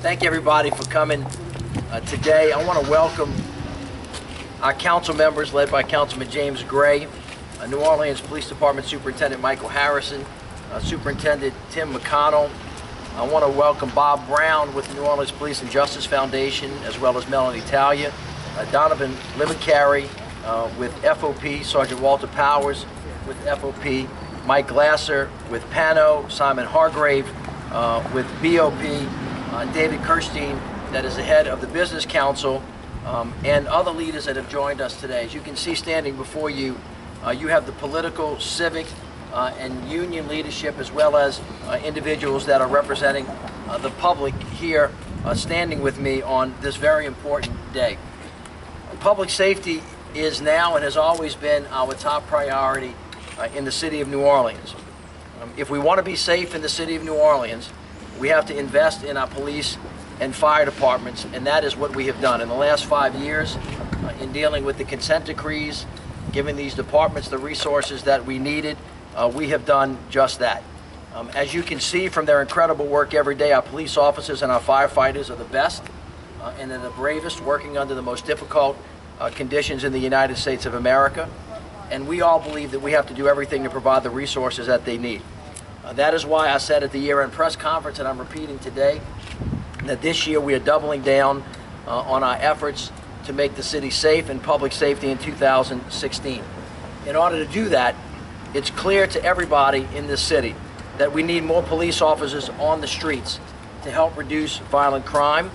Thank you everybody for coming today. I want to welcome our council members led by Councilman James Gray, New Orleans Police Department Superintendent Michael Harrison, Superintendent Tim McConnell. I want to welcome Bob Brown with the New Orleans Police and Justice Foundation, as well as Melanie Talia, Donovan Limicari with FOP, Sergeant Walter Powers with FOP, Mike Glasser with PANO, Simon Hargrave with BOP, David Kirstein, that is the head of the Business Council, and other leaders that have joined us today. As you can see standing before you, you have the political, civic, and union leadership, as well as individuals that are representing the public here standing with me on this very important day. Public safety is now and has always been our top priority in the city of New Orleans. If we want to be safe in the city of New Orleans, we have to invest in our police and fire departments, and that is what we have done. In the last 5 years, in dealing with the consent decrees, giving these departments the resources that we needed, we have done just that. As you can see from their incredible work every day, our police officers and our firefighters are the best and they're the bravest, working under the most difficult conditions in the United States of America. And we all believe that we have to do everything to provide the resources that they need. That is why I said at the year-end press conference, and I'm repeating today, that this year we are doubling down on our efforts to make the city safe and public safety in 2016. In order to do that, it's clear to everybody in this city that we need more police officers on the streets to help reduce violent crime,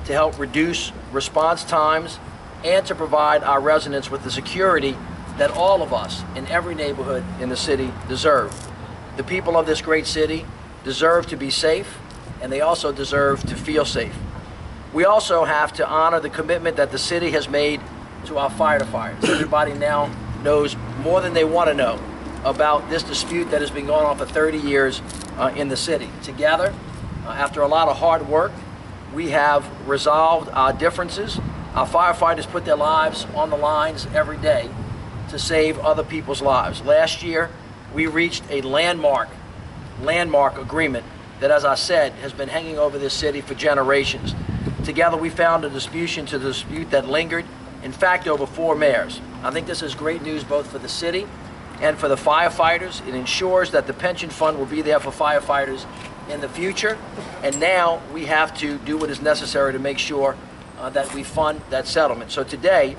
to help reduce response times, and to provide our residents with the security that all of us in every neighborhood in the city deserve. The people of this great city deserve to be safe, and they also deserve to feel safe. We also have to honor the commitment that the city has made to our firefighters. Everybody now knows more than they want to know about this dispute that has been going on for 30 years in the city. Together, after a lot of hard work, we have resolved our differences. Our firefighters put their lives on the lines every day to save other people's lives. Last year, we reached a landmark agreement that, as I said, has been hanging over this city for generations. Together, we found a solution to the dispute that lingered, in fact, over 4 mayors. I think this is great news both for the city and for the firefighters. It ensures that the pension fund will be there for firefighters in the future, and now we have to do what is necessary to make sure that we fund that settlement. So today,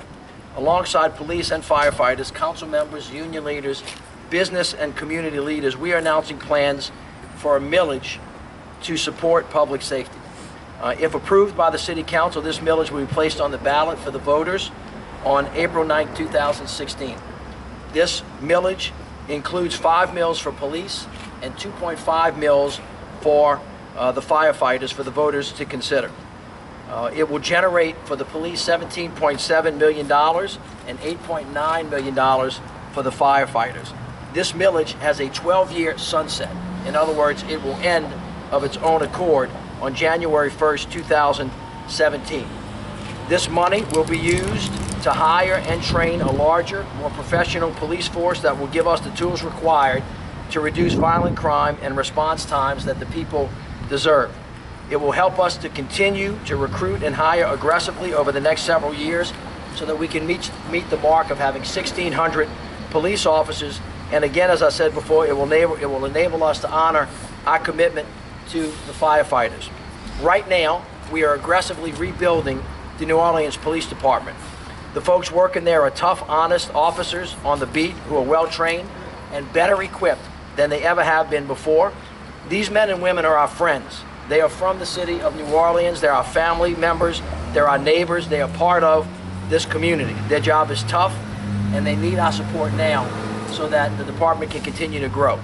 alongside police and firefighters, council members, union leaders, business and community leaders, we are announcing plans for a millage to support public safety. If approved by the City Council, this millage will be placed on the ballot for the voters on April 9, 2016. This millage includes 5 mills for police and 2.5 mills for the firefighters for the voters to consider. It will generate for the police $17.7 million and $8.9 million for the firefighters. This millage has a 12-year sunset. In other words, it will end of its own accord on January 1st, 2017. This money will be used to hire and train a larger, more professional police force that will give us the tools required to reduce violent crime and response times that the people deserve. It will help us to continue to recruit and hire aggressively over the next several years so that we can meet the mark of having 1,600 police officers. And again, as I said before, it will enable us to honor our commitment to the firefighters. Right now, we are aggressively rebuilding the New Orleans Police Department. The folks working there are tough, honest officers on the beat who are well-trained and better equipped than they ever have been before. These men and women are our friends. They are from the city of New Orleans. They're our family members. They're our neighbors. They are part of this community. Their job is tough, and they need our support now so that the department can continue to grow.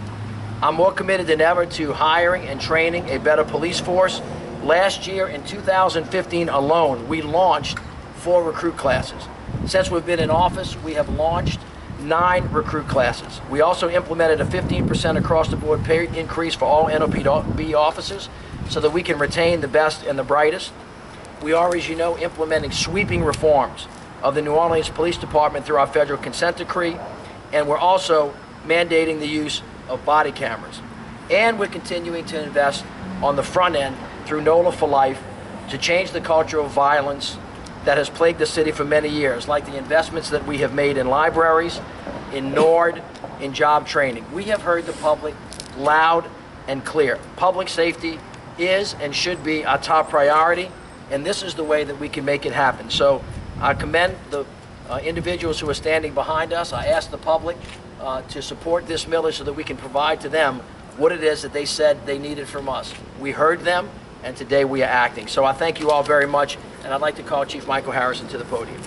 I'm more committed than ever to hiring and training a better police force. Last year, in 2015 alone, we launched 4 recruit classes. Since we've been in office, we have launched 9 recruit classes. We also implemented a 15% across-the-board pay increase for all NOPD officers so that we can retain the best and the brightest. We are, as you know, implementing sweeping reforms of the New Orleans Police Department through our federal consent decree, and we're also mandating the use of body cameras. And we're continuing to invest on the front end through NOLA for Life to change the culture of violence that has plagued the city for many years, like the investments that we have made in libraries, in NORD, in job training. We have heard the public loud and clear. Public safety is and should be our top priority, and this is the way that we can make it happen. So I commend the individuals who are standing behind us. I ask the public to support this millage so that we can provide to them what it is that they said they needed from us. We heard them, and today we are acting. So I thank you all very much, and I'd like to call Chief Michael Harrison to the podium.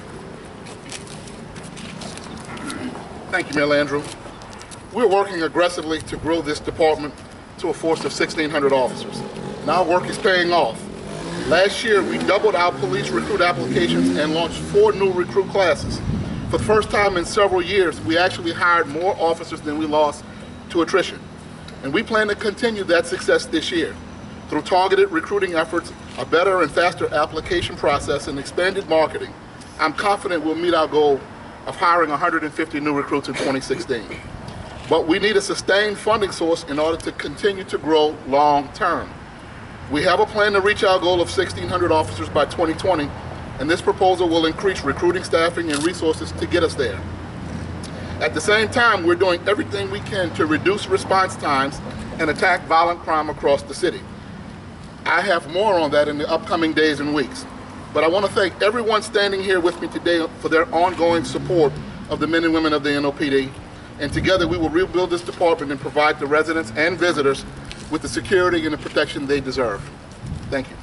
Thank you, Mayor Landrieu. We're working aggressively to grow this department to a force of 1,600 officers. And our work is paying off. Last year, we doubled our police recruit applications and launched 4 new recruit classes. For the first time in several years, we actually hired more officers than we lost to attrition. And we plan to continue that success this year. Through targeted recruiting efforts, a better and faster application process, and expanded marketing, I'm confident we'll meet our goal of hiring 150 new recruits in 2016. But we need a sustained funding source in order to continue to grow long term. We have a plan to reach our goal of 1,600 officers by 2020, and this proposal will increase recruiting, staffing, and resources to get us there. At the same time, we're doing everything we can to reduce response times and attack violent crime across the city. I have more on that in the upcoming days and weeks. But I want to thank everyone standing here with me today for their ongoing support of the men and women of the NOPD. And together we will rebuild this department and provide the residents and visitors with the security and the protection they deserve. Thank you.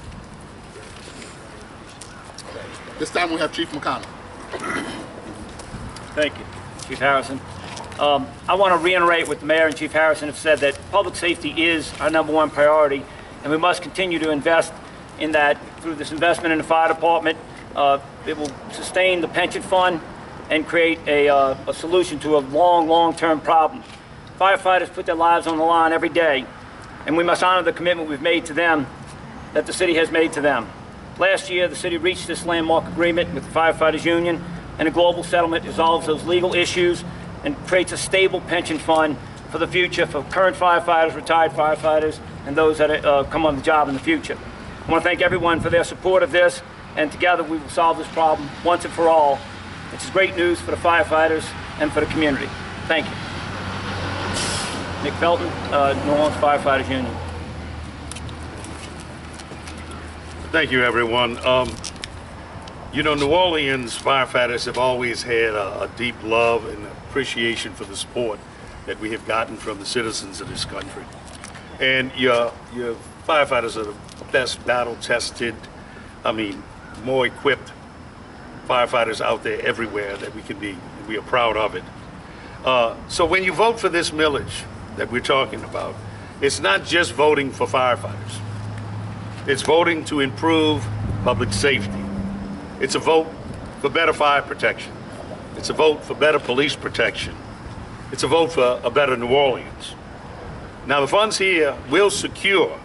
This time we have Chief McConnell. Thank you, Chief Harrison. I want to reiterate what the Mayor and Chief Harrison have said, that public safety is our #1 priority, and we must continue to invest in that through this investment in the fire department. It will sustain the pension fund and create a solution to a long-term problem. Firefighters put their lives on the line every day, and we must honor the commitment we've made to them, that the city has made to them. Last year, the city reached this landmark agreement with the Firefighters Union, and a global settlement resolves those legal issues and creates a stable pension fund for the future for current firefighters, retired firefighters, and those that come on the job in the future. I want to thank everyone for their support of this, and together we will solve this problem once and for all. It's great news for the firefighters and for the community. Thank you. Nick Felton, New Orleans Firefighters Union. Thank you, everyone. You know, New Orleans firefighters have always had a deep love and appreciation for the support that we have gotten from the citizens of this country. And your firefighters are the best battle-tested, more equipped firefighters out there everywhere that we can be. We are proud of it. So when you vote for this millage that we're talking about, it's not just voting for firefighters. It's voting to improve public safety. It's a vote for better fire protection. It's a vote for better police protection. It's a vote for a better New Orleans. Now, the funds here will secure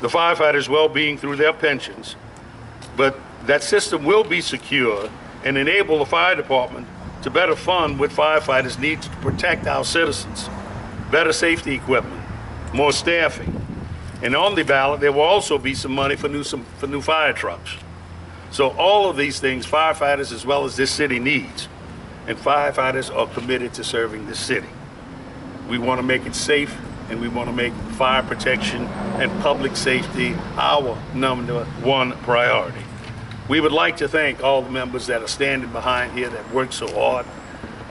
the firefighters' well-being through their pensions, but that system will be secure and enable the fire department to better fund what firefighters need to protect our citizens. Better safety equipment, more staffing. And on the ballot, there will also be some money for new fire trucks. So all of these things, firefighters as well as this city needs. And firefighters are committed to serving this city. We want to make it safe, and we want to make fire protection and public safety our #1 priority. We would like to thank all the members that are standing behind here that work so hard,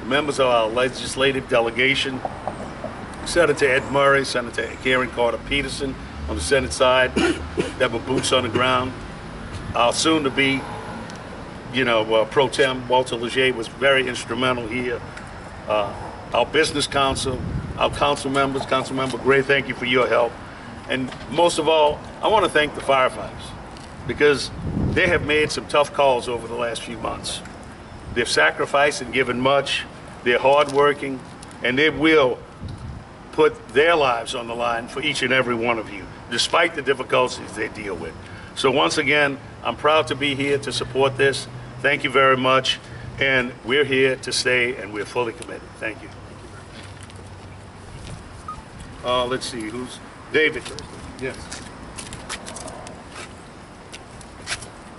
the members of our legislative delegation, Senator Ed Murray, Senator Karen Carter Peterson on the Senate side, that were boots on the ground. Our soon-to-be, pro tem Walter Leger was very instrumental here. Our business council, our council members, Councilmember Gray, thank you for your help. And most of all, I want to thank the firefighters, because they have made some tough calls over the last few months. They've sacrificed and given much. They're hardworking, and they will put their lives on the line for each and every one of you, despite the difficulties they deal with. So once again, I'm proud to be here to support this. Thank you very much. And we're here to stay, and we're fully committed. Thank you. Let's see, who's David? Yes.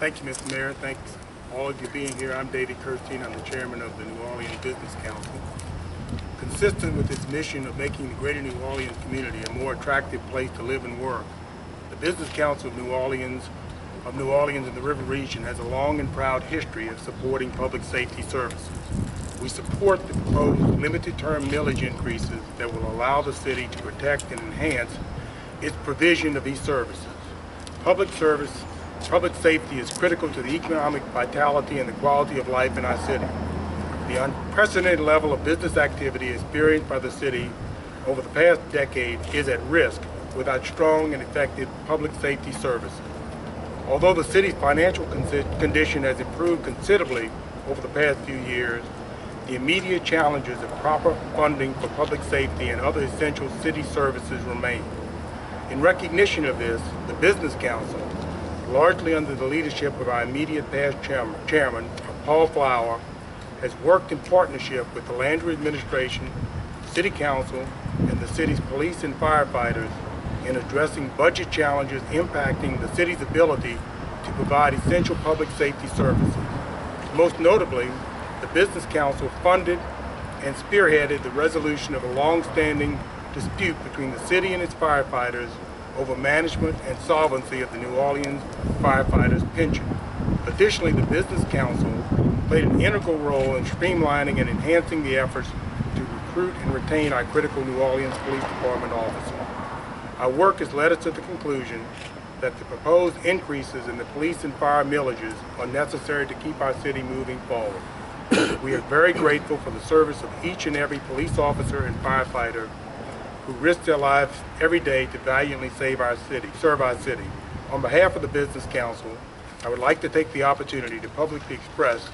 Thank you, Mr. Mayor. Thanks all of you being here. I'm David Kirstein. I'm the chairman of the New Orleans Business Council. Consistent with its mission of making the greater New Orleans community a more attractive place to live and work, the Business Council of New Orleans and the River Region has a long and proud history of supporting public safety services. We support the proposed limited-term millage increases that will allow the city to protect and enhance its provision of these services. Public safety is critical to the economic vitality and the quality of life in our city. The unprecedented level of business activity experienced by the city over the past decade is at risk without strong and effective public safety services. Although the city's financial condition has improved considerably over the past few years, the immediate challenges of proper funding for public safety and other essential city services remain. In recognition of this, the Business Council, largely under the leadership of our immediate past chairman, Paul Flower, has worked in partnership with the Landrieu administration, City Council, and the city's police and firefighters in addressing budget challenges impacting the city's ability to provide essential public safety services. Most notably, the Business Council funded and spearheaded the resolution of a long-standing dispute between the city and its firefighters over management and solvency of the New Orleans firefighters' pension. Additionally, the Business Council played an integral role in streamlining and enhancing the efforts to recruit and retain our critical New Orleans Police Department officers. Our work has led us to the conclusion that the proposed increases in the police and fire millages are necessary to keep our city moving forward. We are very grateful for the service of each and every police officer and firefighter who risk their lives every day to valiantly serve our city. On behalf of the Business Council, I would like to take the opportunity to publicly express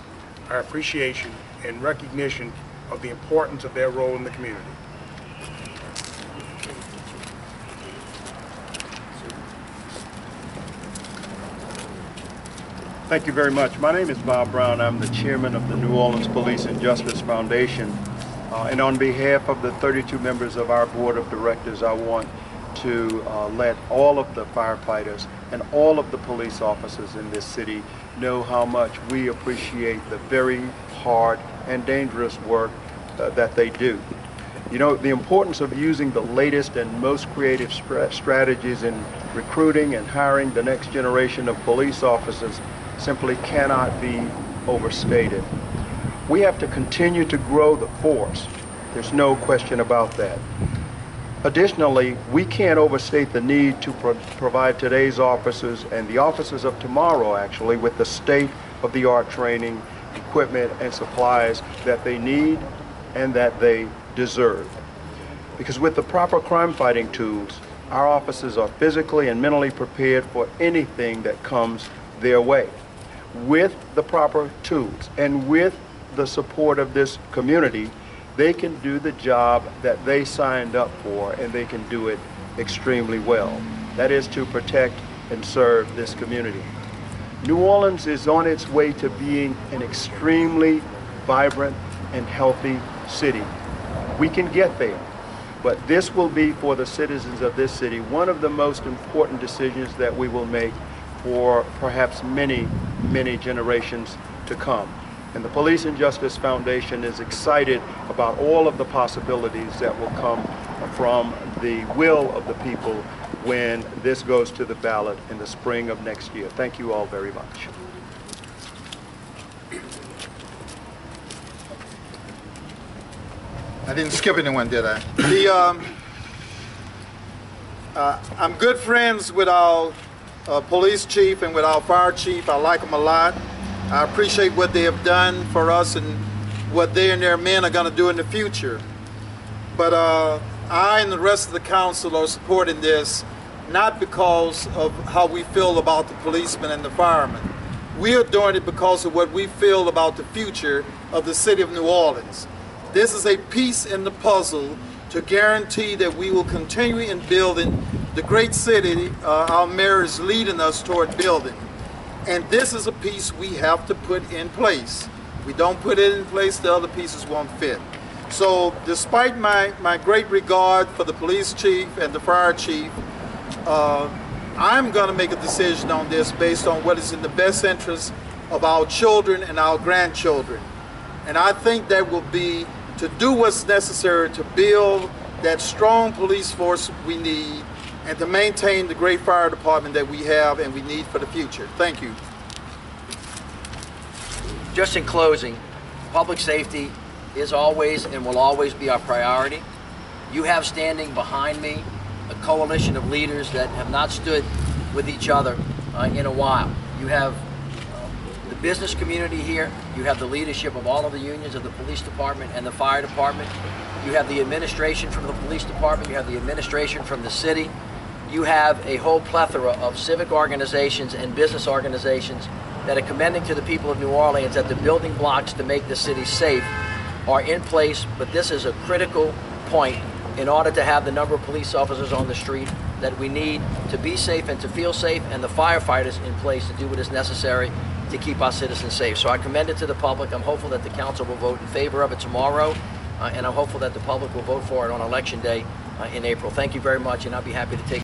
our appreciation and recognition of the importance of their role in the community. Thank you very much. My name is Bob Brown. I'm the chairman of the New Orleans Police and Justice Foundation. And on behalf of the 32 members of our board of directors, I want to let all of the firefighters and all of the police officers in this city know how much we appreciate the very hard and dangerous work that they do. You know, the importance of using the latest and most creative strategies in recruiting and hiring the next generation of police officers simply cannot be overstated. We have to continue to grow the force. There's no question about that. Additionally, we can't overstate the need to provide today's officers and the officers of tomorrow, actually, with the state-of-the-art training, equipment, and supplies that they need and that they deserve. Because with the proper crime-fighting tools, our officers are physically and mentally prepared for anything that comes their way. With the proper tools and with the support of this community, they can do the job that they signed up for, and they can do it extremely well. That is to protect and serve this community. New Orleans is on its way to being an extremely vibrant and healthy city. We can get there, but this will be, for the citizens of this city, one of the most important decisions that we will make for perhaps many generations to come. And the Police and Justice Foundation is excited about all of the possibilities that will come from the will of the people when this goes to the ballot in the spring of next year. Thank you all very much. I didn't skip anyone, did I? I'm good friends with our police chief and with our fire chief. I like them a lot. I appreciate what they have done for us and what they and their men are going to do in the future. But I and the rest of the council are supporting this not because of how we feel about the policemen and the firemen. We are doing it because of what we feel about the future of the city of New Orleans. This is a piece in the puzzle to guarantee that we will continue in building the great city our mayor is leading us toward building. And this is a piece we have to put in place. If we don't put it in place, the other pieces won't fit. So despite my great regard for the police chief and the fire chief, I'm going to make a decision on this based on what is in the best interest of our children and our grandchildren. And I think that will be to do what's necessary to build that strong police force we need and to maintain the great fire department that we have and we need for the future. Thank you. Just in closing, public safety is always and will always be our priority. You have standing behind me a coalition of leaders that have not stood with each other in a while. You have the business community here. You have the leadership of all of the unions of the police department and the fire department. You have the administration from the police department. You have the administration from the city. You have a whole plethora of civic organizations and business organizations that are commending to the people of New Orleans that the building blocks to make the city safe are in place, but this is a critical point in order to have the number of police officers on the street that we need to be safe and to feel safe, and the firefighters in place to do what is necessary to keep our citizens safe. So I commend it to the public. I'm hopeful that the council will vote in favor of it tomorrow, and I'm hopeful that the public will vote for it on Election Day in April. Thank you very much, and I'll be happy to take